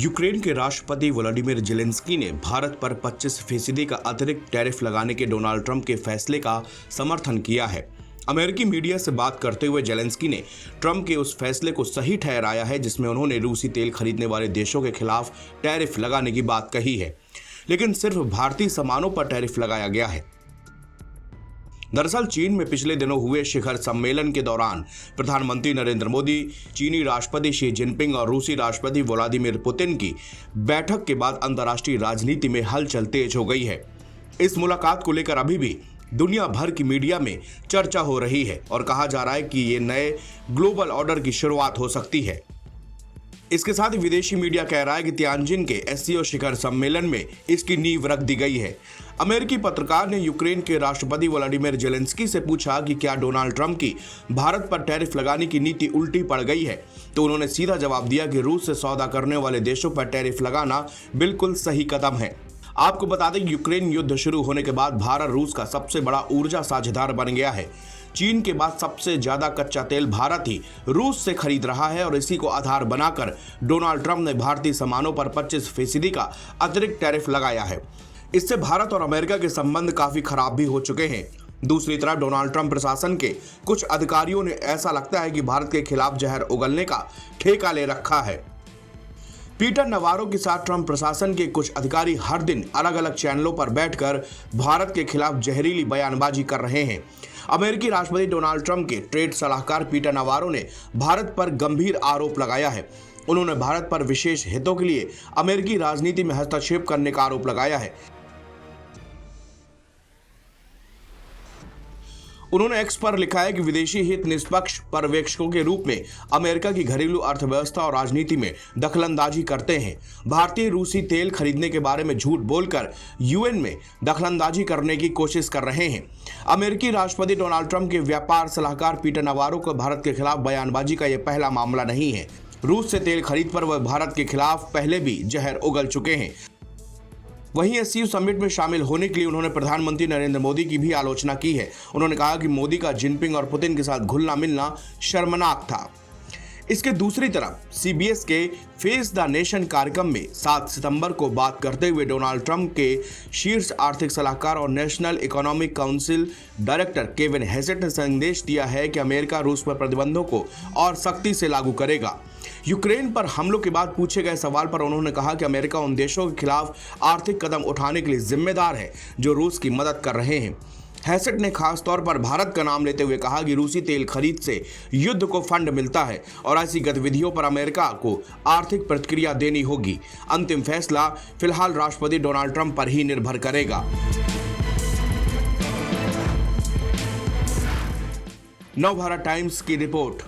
Ukraine के राष्ट्रपति Vladimir Zelensky ने भारत पर 25% का अतिरिक्त टैरिफ लगाने के डोनाल्ड ट्रंप के फैसले का समर्थन किया है। अमेरिकी मीडिया से बात करते हुए जेलेंस्की ने ट्रंप के उस फैसले को सही ठहराया है जिसमें उन्होंने रूसी तेल खरीदने वाले देशों के खिलाफ टैरिफ लगाने की बात कही है, लेकिन सिर्फ भारतीय सामानों पर टैरिफ लगाया गया है। दरअसल चीन में पिछले दिनों हुए शिखर सम्मेलन के दौरान प्रधानमंत्री नरेंद्र मोदी, चीनी राष्ट्रपति शी जिनपिंग और रूसी राष्ट्रपति व्लादिमीर पुतिन की बैठक के बाद अंतर्राष्ट्रीय राजनीति में हलचल तेज हो गई है। इस मुलाकात को लेकर अभी भी दुनिया भर की मीडिया में चर्चा हो रही है और कहा जा रहा है कि ये नए ग्लोबल ऑर्डर की शुरुआत हो सकती है। इसके साथ ही विदेशी मीडिया कह रहा है कि तियानजिन के एससीओ शिखर सम्मेलन में इसकी नींव रख दी गई है। अमेरिकी पत्रकार ने यूक्रेन के राष्ट्रपति व्लादिमीर जेलेंस्की से पूछा कि क्या डोनाल्ड ट्रंप की भारत पर टैरिफ लगाने की नीति उल्टी पड़ गई है, तो उन्होंने सीधा जवाब दिया कि रूस से सौदा करने वाले देशों पर टैरिफ लगाना बिल्कुल सही कदम है। आपको बता दें कि यूक्रेन युद्ध शुरू होने के बाद भारत रूस का सबसे बड़ा ऊर्जा साझेदार बन गया है। चीन के बाद सबसे ज्यादा कच्चा तेल भारत ही रूस से खरीद रहा है और इसी को आधार बनाकर डोनाल्ड ट्रंप ने भारतीय सामानों पर 25% का अतिरिक्त टैरिफ लगाया है। इससे भारत और अमेरिका के संबंध काफी खराब भी हो चुके हैं। दूसरी तरफ डोनाल्ड ट्रंप प्रशासन के कुछ अधिकारियों ने ऐसा लगता है कि भारत के खिलाफ जहर उगलने का ठेका ले रखा है। पीटर नवारो के साथ ट्रंप प्रशासन के कुछ अधिकारी हर दिन अलग अलग चैनलों पर बैठकर भारत के खिलाफ जहरीली बयानबाजी कर रहे हैं। अमेरिकी राष्ट्रपति डोनाल्ड ट्रंप के ट्रेड सलाहकार पीटर नवारो ने भारत पर गंभीर आरोप लगाया है। उन्होंने भारत पर विशेष हितों के लिए अमेरिकी राजनीति में हस्तक्षेप करने का आरोप लगाया है। उन्होंने एक्स पर लिखा है कि विदेशी हित निष्पक्ष पर्यवेक्षकों के रूप में अमेरिका की घरेलू अर्थव्यवस्था और राजनीति में दखलंदाजी करते हैं। भारतीय रूसी तेल खरीदने के बारे में झूठ बोलकर यूएन में दखलंदाजी करने की कोशिश कर रहे हैं। अमेरिकी राष्ट्रपति डोनाल्ड ट्रंप के व्यापार सलाहकार पीटर नवारो को भारत के खिलाफ बयानबाजी का यह पहला मामला नहीं है। रूस से तेल खरीद पर वह भारत के खिलाफ पहले भी जहर उगल चुके हैं। वहीं एससीओ समिट में शामिल होने के लिए उन्होंने प्रधानमंत्री नरेंद्र मोदी की भी आलोचना की है। उन्होंने कहा कि मोदी का जिनपिंग और पुतिन के साथ घुलना मिलना शर्मनाक था। इसके दूसरी तरफ सीबीएस के फेस द नेशन कार्यक्रम में 7 सितंबर को बात करते हुए डोनाल्ड ट्रंप के शीर्ष आर्थिक सलाहकार और national economic council director Kevin Hassett ने संदेश दिया है कि अमेरिका रूस पर प्रतिबंधों को और सख्ती से लागू करेगा। यूक्रेन पर हमलों के बाद पूछे गए सवाल पर उन्होंने कहा कि अमेरिका उन देशों के खिलाफ आर्थिक कदम उठाने के लिए जिम्मेदार है जो रूस की मदद कर रहे हैं। हेसेट ने खास तौर पर भारत का नाम लेते हुए कहा कि रूसी तेल खरीद से युद्ध को फंड मिलता है और ऐसी गतिविधियों पर अमेरिका को आर्थिक प्रतिक्रिया देनी होगी। अंतिम फैसला फिलहाल राष्ट्रपति डोनाल्ड ट्रंप पर ही निर्भर करेगा। नवभारत टाइम्स की रिपोर्ट।